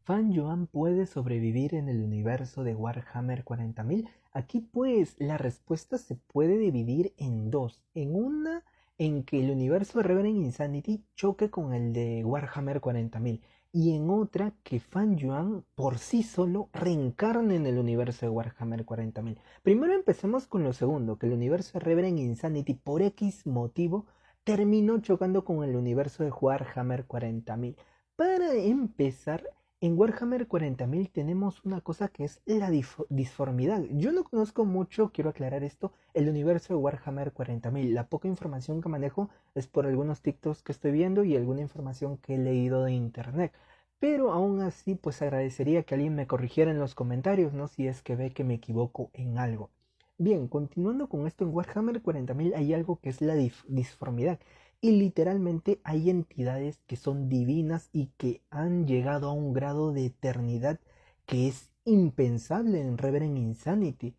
¿Fan Yuan puede sobrevivir en el universo de Warhammer 40.000? Aquí pues la respuesta se puede dividir en dos. En una, en que el universo de Revenant Insanity choque con el de Warhammer 40.000. Y en otra, que Fan Yuan por sí solo reencarne en el universo de Warhammer 40.000. Primero empecemos con lo segundo, que el universo de Revenant Insanity por X motivo terminó chocando con el universo de Warhammer 40.000. Para empezar, en Warhammer 40.000 tenemos una cosa que es la disformidad. Yo no conozco mucho, quiero aclarar esto, el universo de Warhammer 40.000. La poca información que manejo es por algunos TikToks que estoy viendo y alguna información que he leído de internet. Pero aún así, pues agradecería que alguien me corrigiera en los comentarios, ¿no? Si es que ve que me equivoco en algo. Bien, continuando con esto, en Warhammer 40.000 hay algo que es la disformidad. Y literalmente hay entidades que son divinas y que han llegado a un grado de eternidad que es impensable en Reverend Insanity.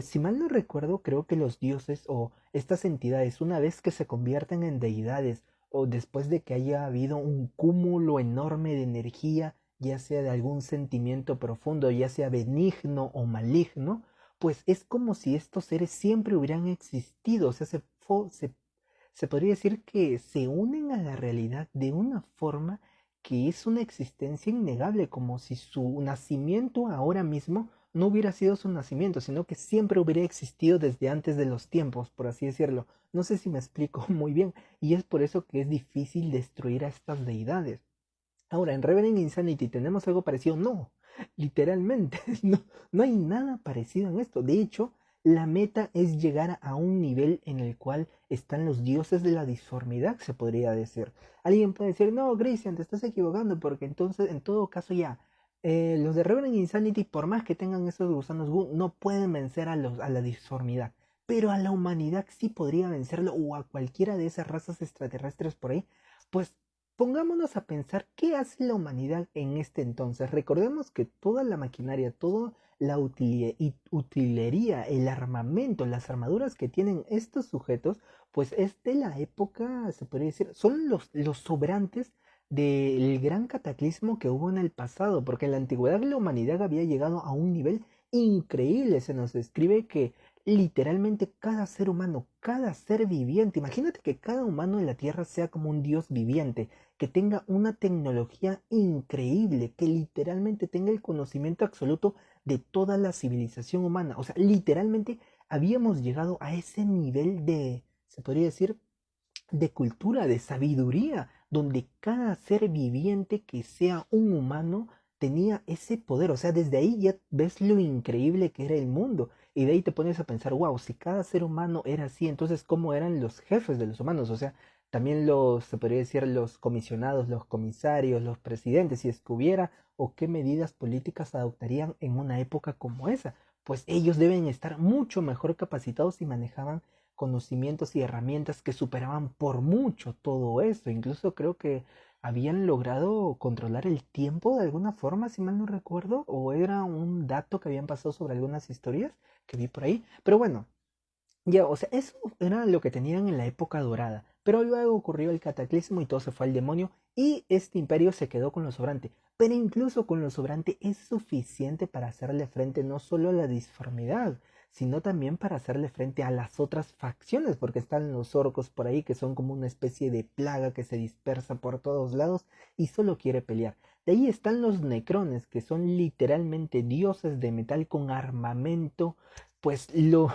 Si mal no recuerdo, creo que los dioses o estas entidades, una vez que se convierten en deidades o después de que haya habido un cúmulo enorme de energía, ya sea de algún sentimiento profundo, ya sea benigno o maligno, pues es como si estos seres siempre hubieran existido, o sea, se podría decir que se unen a la realidad de una forma que es una existencia innegable, como si su nacimiento ahora mismo no hubiera sido su nacimiento, sino que siempre hubiera existido desde antes de los tiempos, por así decirlo. No sé si me explico muy bien, y es por eso que es difícil destruir a estas deidades. Ahora, en Revenant Insanity tenemos algo parecido. No, literalmente, no hay nada parecido en esto. De hecho, la meta es llegar a un nivel en el cual están los dioses de la disformidad, se podría decir. Alguien puede decir, no, Christian, te estás equivocando, porque entonces, en todo caso, ya, los de Revenant Insanity, por más que tengan esos gusanos Gu, no pueden vencer a la disformidad. Pero a la humanidad sí podría vencerlo, o a cualquiera de esas razas extraterrestres por ahí, pues pongámonos a pensar qué hace la humanidad en este entonces. Recordemos que toda la maquinaria, toda la utilería, el armamento, las armaduras que tienen estos sujetos, pues es de la época, se podría decir, son los sobrantes del gran cataclismo que hubo en el pasado, porque en la antigüedad la humanidad había llegado a un nivel increíble. Se nos describe que literalmente cada ser humano, cada ser viviente, imagínate que cada humano en la Tierra sea como un dios viviente, que tenga una tecnología increíble, que literalmente tenga el conocimiento absoluto de toda la civilización humana. O sea, literalmente habíamos llegado a ese nivel de, se podría decir, de cultura, de sabiduría, donde cada ser viviente que sea un humano tenía ese poder. O sea, desde ahí ya ves lo increíble que era el mundo. Y de ahí te pones a pensar, wow, si cada ser humano era así, entonces ¿cómo eran los jefes de los humanos? O sea, también los, se podría decir, los comisionados, los comisarios, los presidentes, si es que hubiera, o qué medidas políticas adoptarían en una época como esa. Pues ellos deben estar mucho mejor capacitados y manejaban conocimientos y herramientas que superaban por mucho todo eso. Incluso creo que habían logrado controlar el tiempo de alguna forma, si mal no recuerdo, o era un dato que habían pasado sobre algunas historias que vi por ahí. Pero bueno, ya, o sea, eso era lo que tenían en la época dorada. Pero luego ocurrió el cataclismo y todo se fue al demonio y este imperio se quedó con lo sobrante. Pero incluso con lo sobrante es suficiente para hacerle frente no solo a la disformidad, sino también para hacerle frente a las otras facciones, porque están los orcos por ahí que son como una especie de plaga que se dispersa por todos lados y solo quiere pelear. De ahí están los necrones, que son literalmente dioses de metal con armamento, pues lo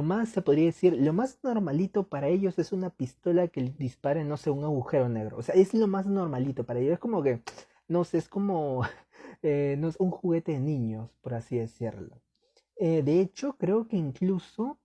más, se podría decir, lo más normalito para ellos es una pistola que dispare, no sé, un agujero negro. O sea, es lo más normalito para ellos. Es como que, no sé, es como no es un juguete de niños, por así decirlo. De hecho, creo que incluso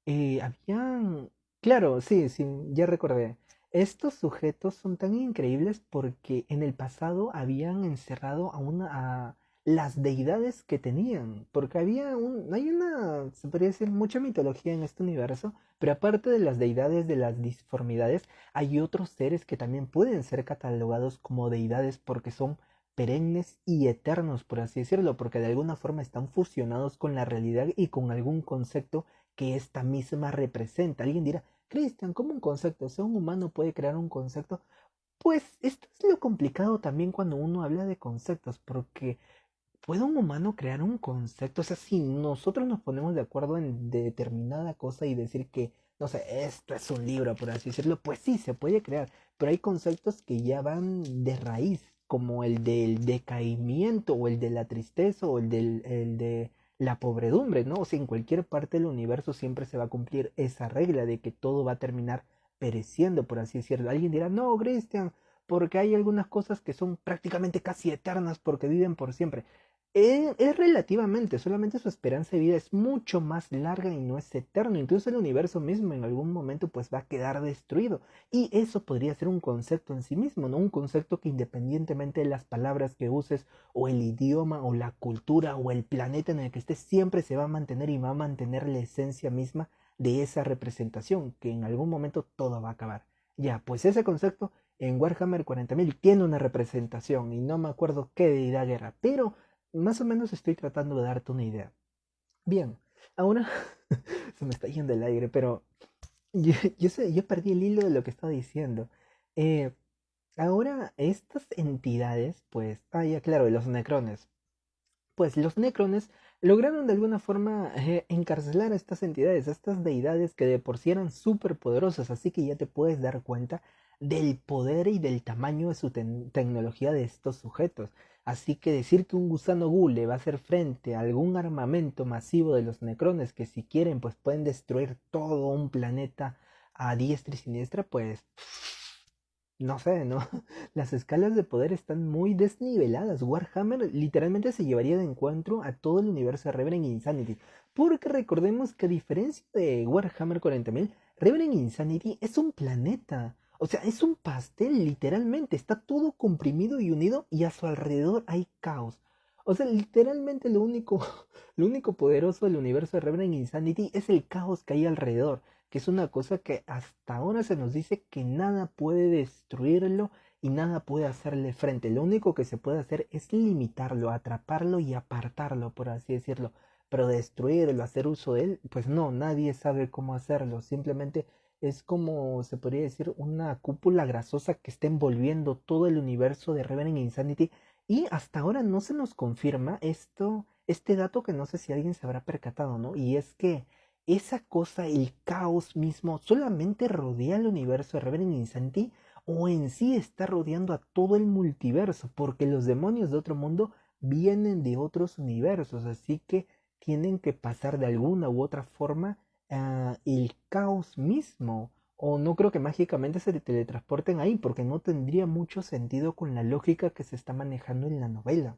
habían... Claro, sí, sí, ya recordé. Estos sujetos son tan increíbles porque en el pasado habían encerrado a las deidades que tenían. Porque hay una, se podría decir, mucha mitología en este universo. Pero aparte de las deidades de las disformidades, hay otros seres que también pueden ser catalogados como deidades porque son perennes y eternos, por así decirlo, porque de alguna forma están fusionados con la realidad y con algún concepto que esta misma representa. Alguien dirá, Cristian, ¿cómo un concepto? O sea, un humano puede crear un concepto. Pues esto es lo complicado también cuando uno habla de conceptos, porque ¿puede un humano crear un concepto? O sea, si nosotros nos ponemos de acuerdo en determinada cosa y decir que, no sé, esto es un libro, por así decirlo, pues sí, se puede crear, pero hay conceptos que ya van de raíz, como el del decaimiento, o el de la tristeza, o el de la pobredumbre, ¿no? O sea, en cualquier parte del universo siempre se va a cumplir esa regla de que todo va a terminar pereciendo, por así decirlo. Alguien dirá, no, Christian, porque hay algunas cosas que son prácticamente casi eternas porque viven por siempre. Es relativamente, solamente su esperanza de vida es mucho más larga y no es eterno. Incluso el universo mismo en algún momento pues va a quedar destruido. Y eso podría ser un concepto en sí mismo, ¿no? Un concepto que independientemente de las palabras que uses o el idioma o la cultura o el planeta en el que estés, siempre se va a mantener y va a mantener la esencia misma de esa representación, que en algún momento todo va a acabar. Ya, pues ese concepto en Warhammer 40.000 tiene una representación y no me acuerdo qué deidad era, pero más o menos estoy tratando de darte una idea. Bien, ahora se me está yendo el aire, pero yo perdí el hilo de lo que estaba diciendo. Eh, Ahora estas entidades, pues, ya claro, los necrones. Pues los necrones lograron de alguna forma encarcelar a estas entidades, a estas deidades que de por sí eran súper poderosas, así que ya te puedes dar cuenta del poder y del tamaño de su tecnología de estos sujetos. Así que decir que un gusano ghoul le va a hacer frente a algún armamento masivo de los necrones que si quieren pues pueden destruir todo un planeta a diestra y siniestra, pues no sé, ¿no? Las escalas de poder están muy desniveladas. Warhammer literalmente se llevaría de encuentro a todo el universo de Revenant Insanity. Porque recordemos que a diferencia de Warhammer 40.000, Revenant Insanity es un planeta. O sea, es un pastel, literalmente. Está todo comprimido y unido y a su alrededor hay caos. O sea, literalmente lo único, lo único poderoso del universo de Revenant Insanity es el caos que hay alrededor, que es una cosa que hasta ahora se nos dice que nada puede destruirlo y nada puede hacerle frente. Lo único que se puede hacer es limitarlo, atraparlo y apartarlo, por así decirlo. Pero destruirlo, hacer uso de él, pues no, nadie sabe cómo hacerlo. Simplemente es como se podría decir una cúpula grasosa que está envolviendo todo el universo de Revenant Insanity. Y hasta ahora no se nos confirma este dato que no sé si alguien se habrá percatado, ¿no? Y es que esa cosa, el caos mismo, solamente rodea el universo de Revenant Insanity o en sí está rodeando a todo el multiverso, porque los demonios de otro mundo vienen de otros universos, así que tienen que pasar de alguna u otra forma el caos mismo. O no creo que mágicamente se teletransporten ahí, porque no tendría mucho sentido con la lógica que se está manejando en la novela.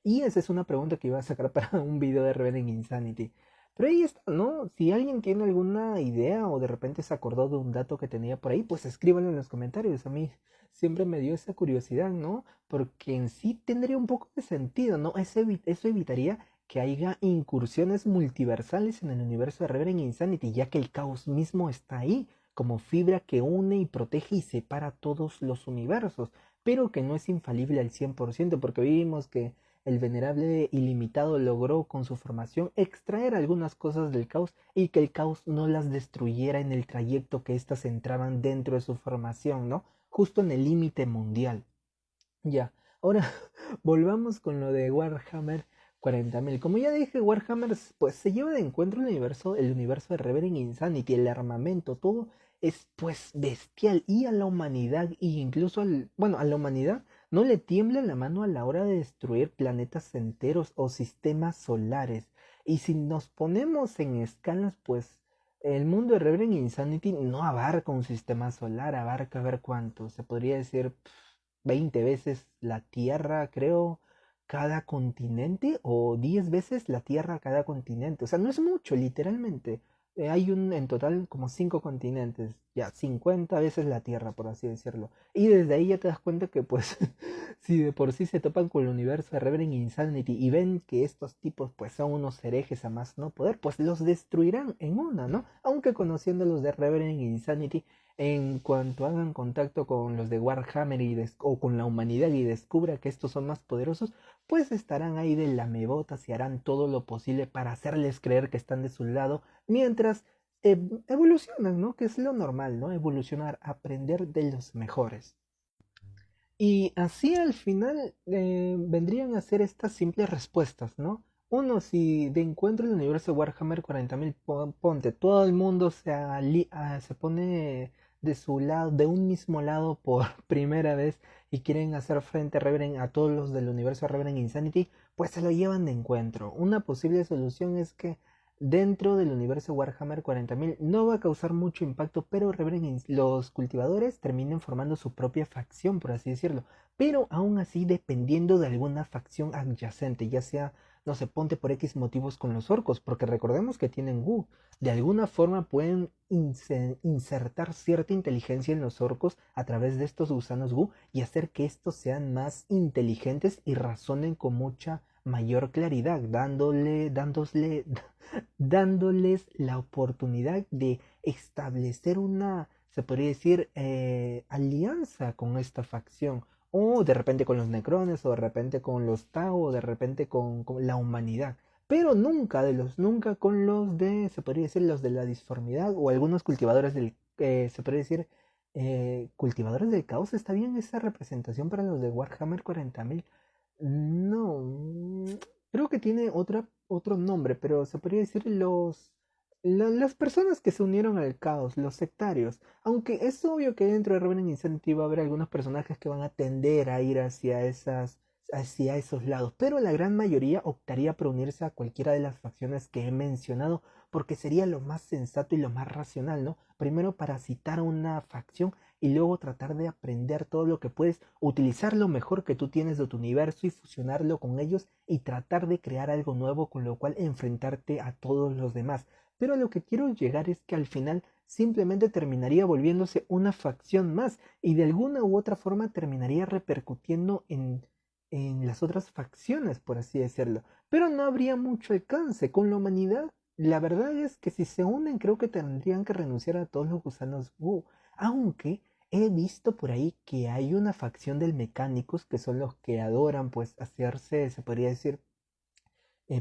Y esa es una pregunta que iba a sacar para un video de Revenant Insanity. Pero ahí está, ¿no? Si alguien tiene alguna idea o de repente se acordó de un dato que tenía por ahí, pues escríbanlo en los comentarios. A mí siempre me dio esa curiosidad, ¿no? Porque en sí tendría un poco de sentido, ¿no? Eso evitaría que haya incursiones multiversales en el universo de Revenant Insanity, ya que el caos mismo está ahí, como fibra que une y protege y separa todos los universos, pero que no es infalible al 100%, porque vimos que el venerable ilimitado logró con su formación extraer algunas cosas del caos y que el caos no las destruyera en el trayecto que éstas entraban dentro de su formación, ¿no? Justo en el límite mundial. Ya, ahora volvamos con lo de Warhammer 40.000. Como ya dije, Warhammer pues se lleva de encuentro el universo de Revenant Insanity, el armamento, todo es pues bestial y a la humanidad y incluso bueno, a la humanidad no le tiembla la mano a la hora de destruir planetas enteros o sistemas solares. Y si nos ponemos en escalas, pues el mundo de Revenant Insanity no abarca un sistema solar, abarca a ver cuánto, se podría decir 20 veces la Tierra, creo, cada continente o 10 veces la Tierra cada continente. O sea, no es mucho, literalmente. Hay en total como 5 continentes, ya 50 veces la Tierra, por así decirlo. Y desde ahí ya te das cuenta que pues si de por sí se topan con el universo de Revenant Insanity y ven que estos tipos pues son unos herejes a más no poder, pues los destruirán en una, ¿no? Aunque conociendo los de Revenant Insanity, en cuanto hagan contacto con los de Warhammer o con la humanidad y descubra que estos son más poderosos, pues estarán ahí de lamebotas y harán todo lo posible para hacerles creer que están de su lado, mientras evolucionan, ¿no? Que es lo normal, ¿no? Evolucionar, aprender de los mejores. Y así al final vendrían a ser estas simples respuestas, ¿no? Uno, si de encuentro en el universo de Warhammer 40.000, ponte, todo el mundo se pone de su lado, de un mismo lado por primera vez y quieren hacer frente a Revenant, a todos los del universo de Revenant Insanity, pues se lo llevan de encuentro. Una posible solución es que dentro del universo Warhammer 40.000 no va a causar mucho impacto, pero los cultivadores terminen formando su propia facción, por así decirlo. Pero aún así dependiendo de alguna facción adyacente, ya sea, no sé, ponte por X motivos con los orcos, porque recordemos que tienen Gu. De alguna forma pueden insertar cierta inteligencia en los orcos a través de estos gusanos Gu y hacer que estos sean más inteligentes y razonen con mucha mayor claridad, dándoles la oportunidad de establecer una, se podría decir, alianza con esta facción. O de repente con los necrones, o de repente con los Tau, o de repente con la humanidad. Pero nunca con los de, se podría decir, los de la disformidad, o algunos cultivadores del, se podría decir, cultivadores del caos. ¿Está bien esa representación para los de Warhammer 40.000? No, creo que tiene otro nombre, pero se podría decir las personas que se unieron al caos, los sectarios. Aunque es obvio que dentro de Revenant Insanity va a haber algunos personajes que van a tender a ir hacia esos lados, pero la gran mayoría optaría por unirse a cualquiera de las facciones que he mencionado, porque sería lo más sensato y lo más racional, ¿no? Primero parasitar una facción y luego tratar de aprender todo lo que puedes, utilizar lo mejor que tú tienes de tu universo y fusionarlo con ellos y tratar de crear algo nuevo con lo cual enfrentarte a todos los demás. Pero a lo que quiero llegar es que al final simplemente terminaría volviéndose una facción más y de alguna u otra forma terminaría repercutiendo en las otras facciones, por así decirlo. Pero no habría mucho alcance con la humanidad. La verdad es que si se unen creo que tendrían que renunciar a todos los gusanos Wu, aunque he visto por ahí que hay una facción del mecánicos que son los que adoran pues hacerse, se podría decir,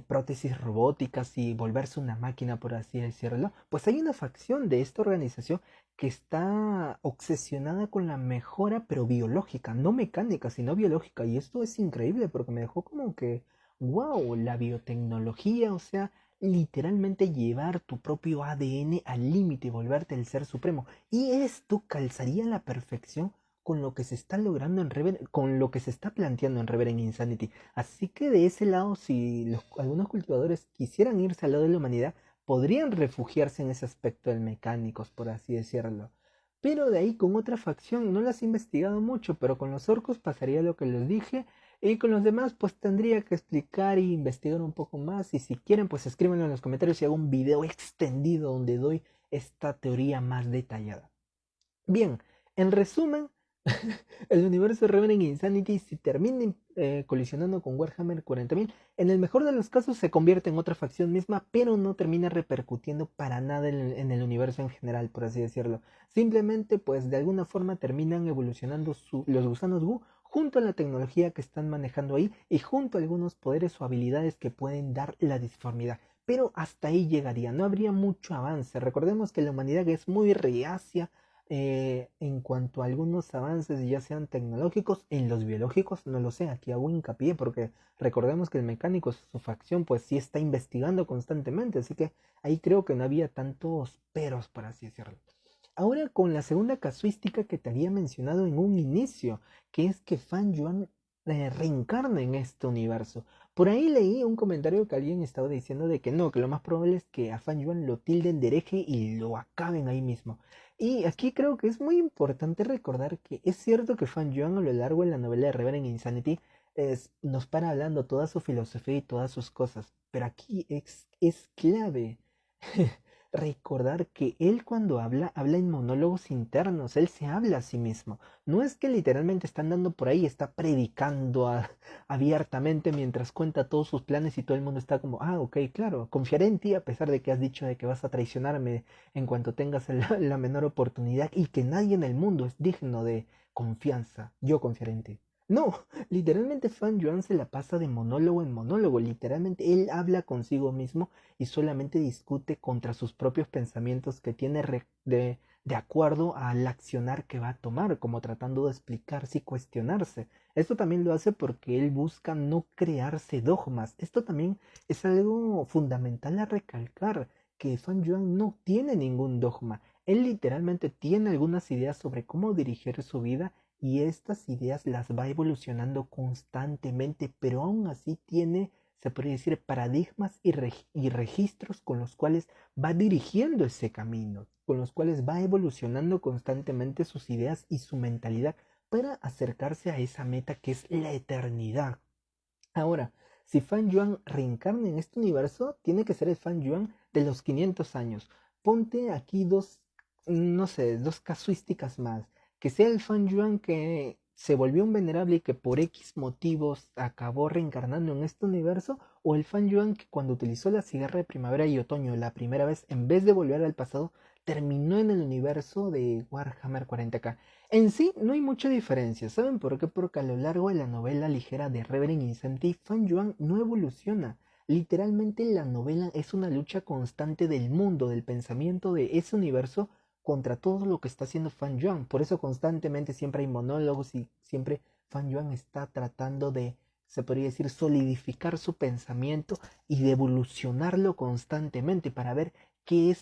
prótesis robóticas y volverse una máquina, por así decirlo, pues hay una facción de esta organización que está obsesionada con la mejora, pero biológica, no mecánica, sino biológica. Y esto es increíble porque me dejó como que, wow, la biotecnología, o sea, literalmente llevar tu propio ADN al límite y volverte el ser supremo. Y esto calzaría a la perfección con lo que se está logrando en con lo que se está planteando en Revenant Insanity. Así que de ese lado, si algunos cultivadores quisieran irse al lado de la humanidad, podrían refugiarse en ese aspecto del mecánicos, por así decirlo. Pero de ahí con otra facción no las he investigado mucho, pero con los orcos pasaría lo que les dije. Y con los demás pues tendría que explicar e investigar un poco más. Y si quieren pues escríbanlo en los comentarios y hago un video extendido donde doy esta teoría más detallada. Bien, en resumen, el universo de Revenant Insanity, si termina colisionando con Warhammer 40.000, en el mejor de los casos se convierte en otra facción misma, pero no termina repercutiendo para nada en el universo en general, por así decirlo. Simplemente, pues de alguna forma terminan evolucionando los gusanos Wu junto a la tecnología que están manejando ahí y junto a algunos poderes o habilidades que pueden dar la disformidad. Pero hasta ahí llegaría, no habría mucho avance. Recordemos que la humanidad es muy reacia en cuanto a algunos avances, ya sean tecnológicos, en los biológicos, no lo sé, aquí hago hincapié porque recordemos que el mecánico, su facción, pues sí está investigando constantemente, así que ahí creo que no había tantos peros, por así decirlo. Ahora con la segunda casuística que te había mencionado en un inicio, que es que Fan Yuan reencarna en este universo. Por ahí leí un comentario que alguien estaba diciendo de que no, que lo más probable es que a Fan Yuan lo tilden de hereje y lo acaben ahí mismo. Y aquí creo que es muy importante recordar que es cierto que Fan Yuan a lo largo de la novela de Revenant Insanity nos para hablando toda su filosofía y todas sus cosas, pero aquí es clave recordar que él cuando habla, habla en monólogos internos, él se habla a sí mismo. No es que literalmente está andando por ahí, está predicando abiertamente mientras cuenta todos sus planes y todo el mundo está como, ah, ok, claro, confiaré en ti a pesar de que has dicho de que vas a traicionarme en cuanto tengas la menor oportunidad y que nadie en el mundo es digno de confianza. Yo confiaré en ti. No, literalmente Fan Yuan se la pasa de monólogo en monólogo, literalmente él habla consigo mismo y solamente discute contra sus propios pensamientos que tiene de acuerdo al accionar que va a tomar, como tratando de explicarse y cuestionarse. Esto también lo hace porque él busca no crearse dogmas. Esto también es algo fundamental a recalcar, que Fan Yuan no tiene ningún dogma. Él literalmente tiene algunas ideas sobre cómo dirigir su vida y estas ideas las va evolucionando constantemente, pero aún así tiene, se podría decir, paradigmas y registros con los cuales va dirigiendo ese camino, con los cuales va evolucionando constantemente sus ideas y su mentalidad para acercarse a esa meta que es la eternidad. Ahora, si Fan Yuan reencarna en este universo, tiene que ser el Fan Yuan de los 500 años. Ponte aquí dos, no sé, dos casuísticas más. Que sea el Fan Yuan que se volvió un venerable y que por X motivos acabó reencarnando en este universo, o el Fan Yuan que cuando utilizó la cigarra de primavera y otoño la primera vez, en vez de volver al pasado, terminó en el universo de Warhammer 40K. En sí, no hay mucha diferencia. ¿Saben por qué? Porque a lo largo de la novela ligera de Reverend Insanity, Fan Yuan no evoluciona. Literalmente la novela es una lucha constante del mundo, del pensamiento de ese universo contra todo lo que está haciendo Fan Yuan. Por eso constantemente siempre hay monólogos y siempre Fan Yuan está tratando de, se podría decir, solidificar su pensamiento y de evolucionarlo constantemente para ver qué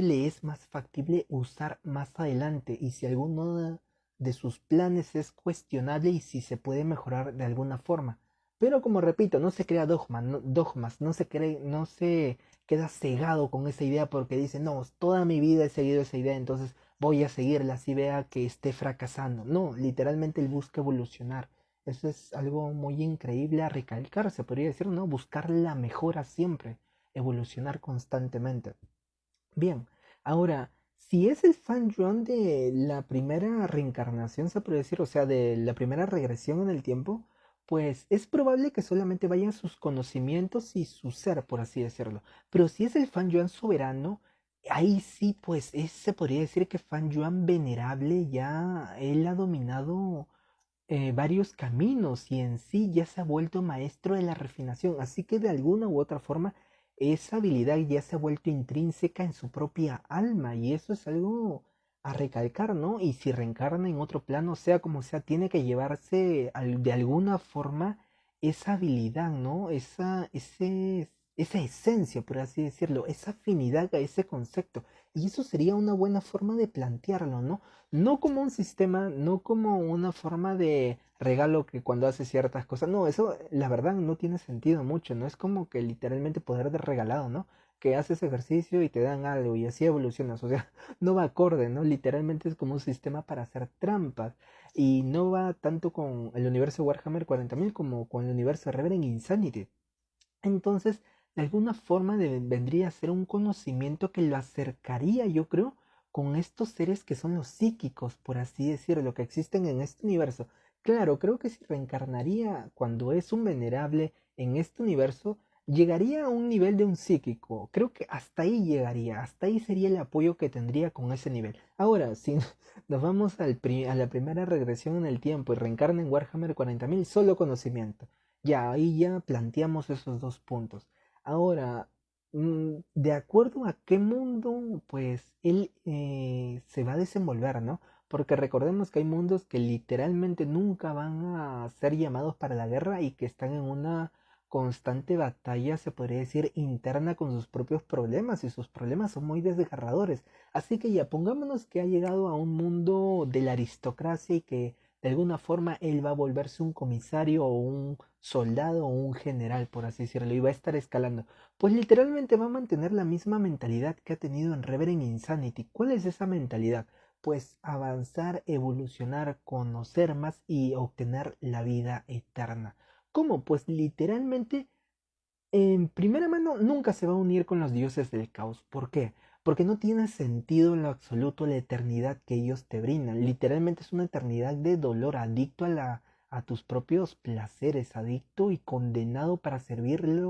le es más factible usar más adelante y si alguno de sus planes es cuestionable y si se puede mejorar de alguna forma. Pero como repito, no se crea dogmas, no se queda cegado con esa idea porque dice, no, toda mi vida he seguido esa idea, entonces voy a seguirla así vea que esté fracasando. No, literalmente él busca evolucionar. Eso es algo muy increíble a recalcar, se podría decir, ¿no? Buscar la mejora siempre, evolucionar constantemente. Bien, ahora, si es el Fan Yuan de la primera reencarnación, se puede decir, o sea, de la primera regresión en el tiempo, pues es probable que solamente vayan sus conocimientos y su ser, por así decirlo. Pero si es el Fan Yuan soberano, ahí sí, pues se podría decir que Fan Yuan venerable ya él ha dominado varios caminos y en sí ya se ha vuelto maestro de la refinación. Así que de alguna u otra forma esa habilidad ya se ha vuelto intrínseca en su propia alma y eso es algo a recalcar, ¿no? Y si reencarna en otro plano, sea como sea, tiene que llevarse de alguna forma esa habilidad, ¿no? Esa esencia, por así decirlo, esa afinidad a ese concepto. Y eso sería una buena forma de plantearlo, ¿no? No como un sistema, no como una forma de regalo que cuando hace ciertas cosas. No, eso la verdad no tiene sentido mucho. No es como que literalmente poder de regalado, ¿no? Que haces ejercicio y te dan algo y así evolucionas. O sea, no va acorde, ¿no? Literalmente es como un sistema para hacer trampas. Y no va tanto con el universo Warhammer 40.000 como con el universo Revenant Insanity. Entonces, de alguna forma vendría a ser un conocimiento que lo acercaría, yo creo, con estos seres que son los psíquicos, por así decirlo, que existen en este universo. Claro, creo que si reencarnaría cuando es un venerable en este universo, llegaría a un nivel de un psíquico. Creo que hasta ahí llegaría, hasta ahí sería el apoyo que tendría con ese nivel. Ahora, si nos vamos a la primera regresión en el tiempo y reencarna en Warhammer 40.000, solo conocimiento. Ya, ahí ya planteamos esos dos puntos. Ahora, de acuerdo a qué mundo, pues él se va a desenvolver, ¿no? Porque recordemos que hay mundos que literalmente nunca van a ser llamados para la guerra y que están en una constante batalla, se podría decir, interna con sus propios problemas y sus problemas son muy desgarradores. Así que ya pongámonos que ha llegado a un mundo de la aristocracia y que de alguna forma él va a volverse un comisario o un soldado o un general, por así decirlo, y va a estar escalando. Pues literalmente va a mantener la misma mentalidad que ha tenido en Reverend Insanity. ¿Cuál es esa mentalidad? Pues avanzar, evolucionar, conocer más y obtener la vida eterna. ¿Cómo? Pues literalmente en primera mano, nunca se va a unir con los dioses del caos. ¿Por qué? Porque no tiene sentido en lo absoluto la eternidad que ellos te brindan. Literalmente es una eternidad de dolor, adicto a tus propios placeres, adicto y condenado para servir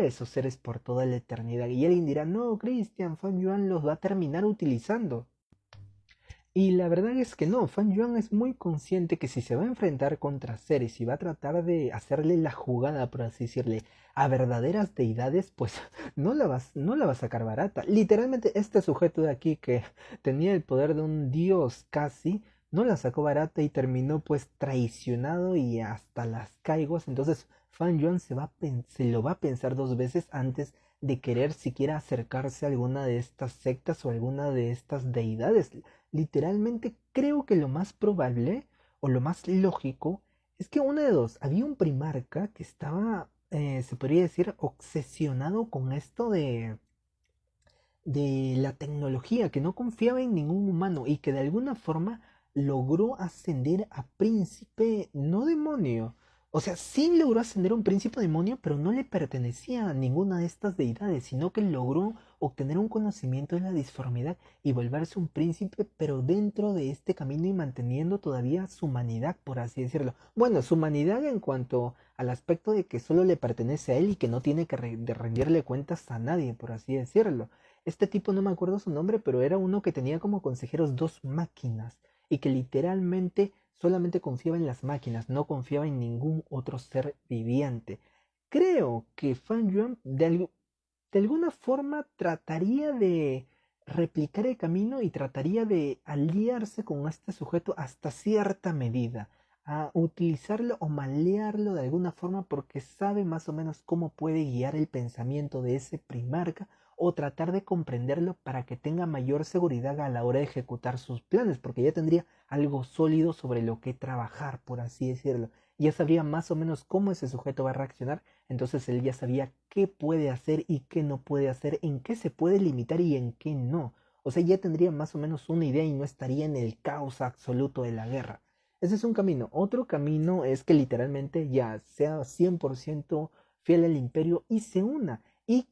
a esos seres por toda la eternidad. Y alguien dirá, no, Christian, Fan Yuan los va a terminar utilizando. Y la verdad es que no, Fan Yuan es muy consciente que si se va a enfrentar contra Ceres y va a tratar de hacerle la jugada, por así decirle, a verdaderas deidades, pues no la va a sacar barata. Literalmente este sujeto de aquí que tenía el poder de un dios casi, no la sacó barata y terminó pues traicionado y hasta las caiguas. Entonces Fan Yuan se lo va a pensar dos veces antes de querer siquiera acercarse a alguna de estas sectas o alguna de estas deidades. Literalmente creo que lo más probable o lo más lógico es que una de dos, había un primarca que estaba, se podría decir, obsesionado con esto de la tecnología, que no confiaba en ningún humano y que de alguna forma logró ascender a príncipe, no demonio. O sea, sí logró ascender a un príncipe demonio, pero no le pertenecía a ninguna de estas deidades, sino que logró obtener un conocimiento de la disformidad y volverse un príncipe, pero dentro de este camino y manteniendo todavía su humanidad, por así decirlo. Bueno, su humanidad en cuanto al aspecto de que solo le pertenece a él y que no tiene que de rendirle cuentas a nadie, por así decirlo. Este tipo no me acuerdo su nombre, pero era uno que tenía como consejeros dos máquinas y que literalmente solamente confiaba en las máquinas, no confiaba en ningún otro ser viviente. Creo que Fan Yuan de alguna forma trataría de replicar el camino y trataría de aliarse con este sujeto hasta cierta medida, a utilizarlo o malearlo de alguna forma porque sabe más o menos cómo puede guiar el pensamiento de ese primarca o tratar de comprenderlo para que tenga mayor seguridad a la hora de ejecutar sus planes, porque ya tendría algo sólido sobre lo que trabajar, por así decirlo. Ya sabría más o menos cómo ese sujeto va a reaccionar, entonces él ya sabía qué puede hacer y qué no puede hacer, en qué se puede limitar y en qué no. O sea, ya tendría más o menos una idea y no estaría en el caos absoluto de la guerra. Ese es un camino. Otro camino es que literalmente ya sea 100% fiel al imperio y se una. Y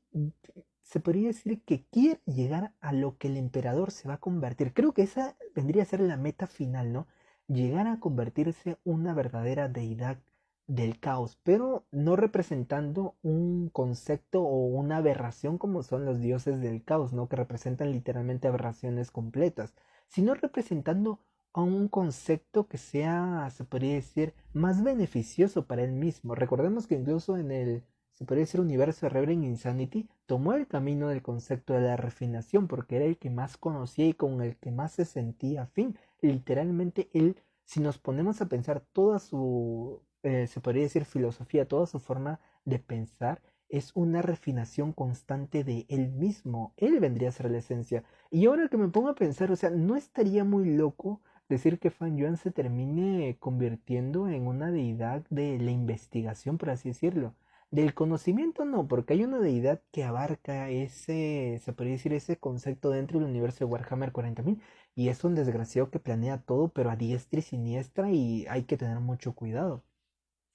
se podría decir que quiere llegar a lo que el emperador se va a convertir. Creo que esa vendría a ser la meta final, ¿no? Llegar a convertirse una verdadera deidad del caos, pero no representando un concepto o una aberración como son los dioses del caos, ¿no? Que representan literalmente aberraciones completas, sino representando a un concepto que sea, se podría decir, más beneficioso para él mismo. Recordemos que incluso en el, se podría decir, universo de Reverend Insanity, tomó el camino del concepto de la refinación porque era el que más conocía y con el que más se sentía afín. Literalmente él, si nos ponemos a pensar toda su, se podría decir, filosofía, toda su forma de pensar, es una refinación constante de él mismo. Él vendría a ser la esencia. Y ahora que me pongo a pensar, o sea, no estaría muy loco decir que Fan Yuan se termine convirtiendo en una deidad de la investigación, por así decirlo. Del conocimiento no, porque hay una deidad que abarca ese, se podría decir, ese concepto dentro del universo de Warhammer 40.000 y es un desgraciado que planea todo, pero a diestra y siniestra y hay que tener mucho cuidado.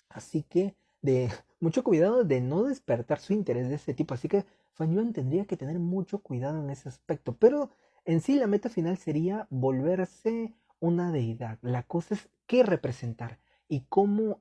Así que de mucho cuidado de no despertar su interés de ese tipo. Así que Fan Yuan tendría que tener mucho cuidado en ese aspecto. Pero en sí la meta final sería volverse una deidad. La cosa es qué representar y cómo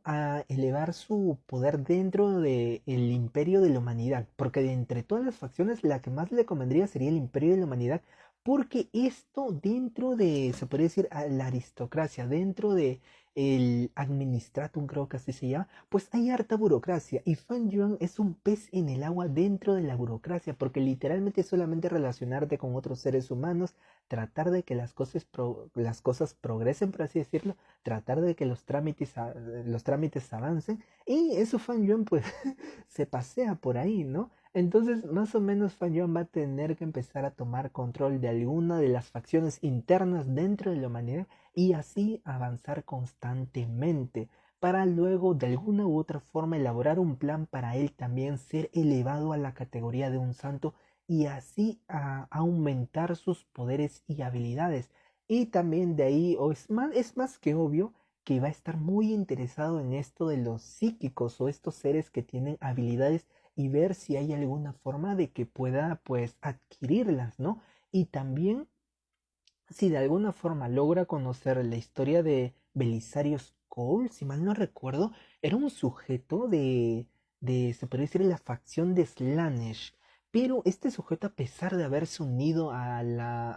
elevar su poder dentro del imperio de la humanidad. Porque de entre todas las facciones la que más le convendría sería el imperio de la humanidad. Porque esto dentro de, se podría decir, la aristocracia, dentro de el administratum, creo que así se llama, pues hay harta burocracia y Fan Yuan es un pez en el agua dentro de la burocracia, porque literalmente es solamente relacionarte con otros seres humanos, tratar de que las cosas progresen, por así decirlo, tratar de que los trámites avancen, y eso Fan Yuan pues se pasea por ahí, ¿no? Entonces, más o menos Fan Yuan va a tener que empezar a tomar control de alguna de las facciones internas dentro de la humanidad y así avanzar constantemente para luego de alguna u otra forma elaborar un plan para él también ser elevado a la categoría de un santo y así aumentar sus poderes y habilidades. Y también de ahí, es más que obvio que va a estar muy interesado en esto de los psíquicos o estos seres que tienen habilidades y ver si hay alguna forma de que pueda pues adquirirlas, ¿no? Y también si de alguna forma logra conocer la historia de Belisario Cole, si mal no recuerdo, era un sujeto se podría decir, la facción de Slanesh. Pero este sujeto, a pesar de haberse unido a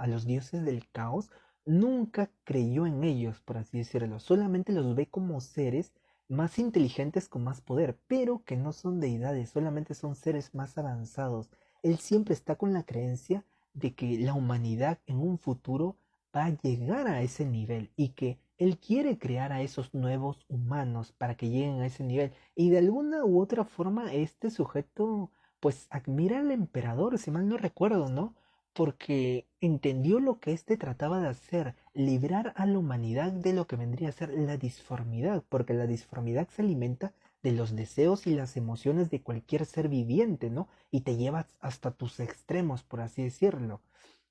los dioses del caos, nunca creyó en ellos, por así decirlo. Solamente los ve como seres más inteligentes con más poder, pero que no son deidades, solamente son seres más avanzados. Él siempre está con la creencia de que la humanidad en un futuro va a llegar a ese nivel y que él quiere crear a esos nuevos humanos para que lleguen a ese nivel. Y de alguna u otra forma este sujeto pues admira al emperador, si mal no recuerdo, ¿no? Porque entendió lo que éste trataba de hacer, librar a la humanidad de lo que vendría a ser la disformidad, porque la disformidad se alimenta de los deseos y las emociones de cualquier ser viviente, ¿no? Y te lleva hasta tus extremos, por así decirlo.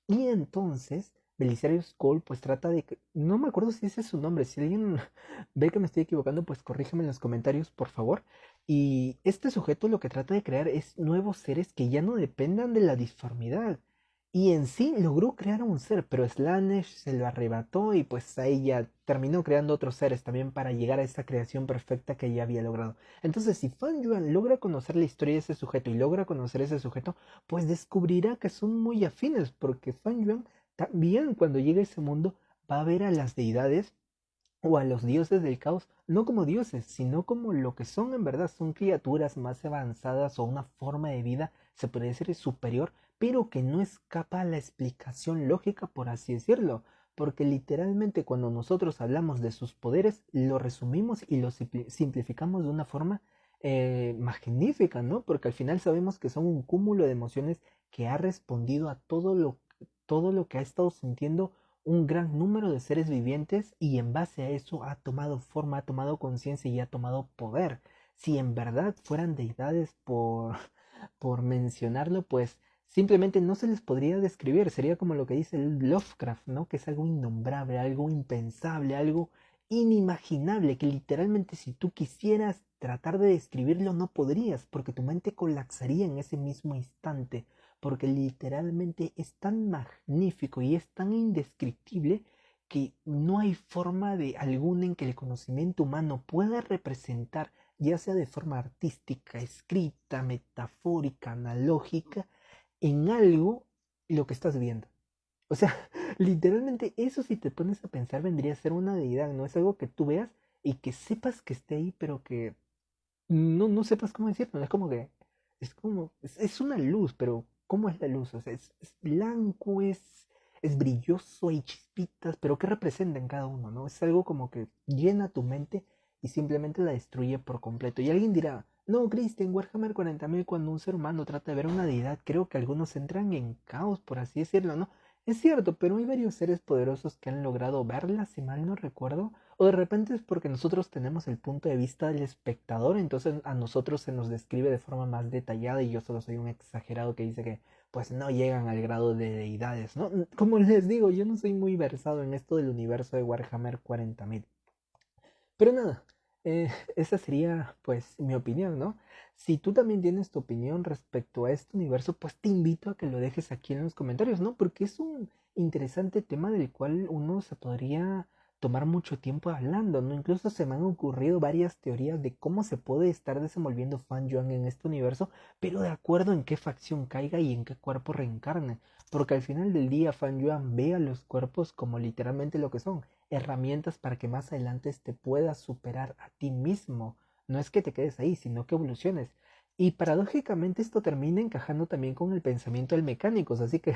Y entonces, Belisario Skull pues trata de no me acuerdo si ese es su nombre, si alguien ve que me estoy equivocando, pues corrígeme en los comentarios, por favor. Y este sujeto lo que trata de crear es nuevos seres que ya no dependan de la disformidad. Y en sí logró crear un ser, pero Slanesh se lo arrebató y pues ahí ya terminó creando otros seres también para llegar a esa creación perfecta que ya había logrado. Entonces, si Fan Yuan logra conocer la historia de ese sujeto y logra conocer ese sujeto, pues descubrirá que son muy afines, porque Fan Yuan también cuando llegue a ese mundo va a ver a las deidades o a los dioses del caos, no como dioses, sino como lo que son en verdad, son criaturas más avanzadas o una forma de vida, se puede decir, superior, pero que no escapa a la explicación lógica, por así decirlo, porque literalmente cuando nosotros hablamos de sus poderes, lo resumimos y lo simplificamos de una forma magnífica, ¿no? Porque al final sabemos que son un cúmulo de emociones que ha respondido a todo lo que ha estado sintiendo un gran número de seres vivientes y en base a eso ha tomado forma, ha tomado conciencia y ha tomado poder. Si en verdad fueran deidades por mencionarlo, pues simplemente no se les podría describir. Sería como lo que dice Lovecraft, ¿no? Que es algo innombrable, algo impensable, algo inimaginable, que literalmente si tú quisieras tratar de describirlo no podrías, porque tu mente colapsaría en ese mismo instante porque literalmente es tan magnífico y es tan indescriptible que no hay forma de alguna en que el conocimiento humano pueda representar, ya sea de forma artística, escrita, metafórica, analógica, en algo lo que estás viendo. O sea, literalmente eso si te pones a pensar vendría a ser una deidad, ¿no? Es algo que tú veas y que sepas que esté ahí, pero que no sepas cómo decirlo. Es una luz, pero ¿cómo es la luz? O sea, es blanco, es brilloso, hay chispitas, pero ¿qué representa en cada uno, no? Es algo como que llena tu mente y simplemente la destruye por completo. Y alguien dirá, no, Christian, Warhammer 40.000 cuando un ser humano trata de ver una deidad, creo que algunos entran en caos, por así decirlo, ¿no? Es cierto, pero hay varios seres poderosos que han logrado verla, si mal no recuerdo. O de repente es porque nosotros tenemos el punto de vista del espectador, entonces a nosotros se nos describe de forma más detallada y yo solo soy un exagerado que dice que pues no llegan al grado de deidades, ¿no? Como les digo, yo no soy muy versado en esto del universo de Warhammer 40.000. Pero nada, esa sería pues mi opinión, ¿no? Si tú también tienes tu opinión respecto a este universo, pues te invito a que lo dejes aquí en los comentarios, ¿no? Porque es un interesante tema del cual uno se podría tomar mucho tiempo hablando, ¿no? Incluso se me han ocurrido varias teorías de cómo se puede estar desenvolviendo Fan Yuan en este universo, pero de acuerdo en qué facción caiga y en qué cuerpo reencarne. Porque al final del día Fan Yuan ve a los cuerpos como literalmente lo que son, herramientas para que más adelante te puedas superar a ti mismo. No es que te quedes ahí, sino que evoluciones. Y paradójicamente esto termina encajando también con el pensamiento del mecánicos, así que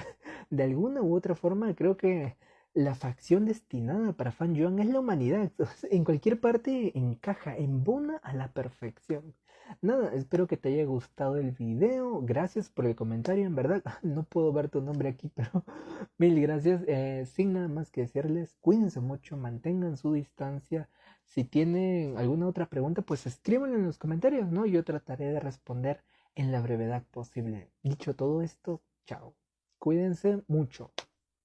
de alguna u otra forma creo que la facción destinada para Fan Yuan es la humanidad. En cualquier parte encaja, embona a la perfección. Nada, espero que te haya gustado el video. Gracias por el comentario, en verdad. No puedo ver tu nombre aquí, pero mil gracias. Sin nada más que decirles, cuídense mucho, mantengan su distancia. Si tienen alguna otra pregunta, pues escríbanlo en los comentarios, ¿no? Yo trataré de responder en la brevedad posible. Dicho todo esto, chao. Cuídense mucho.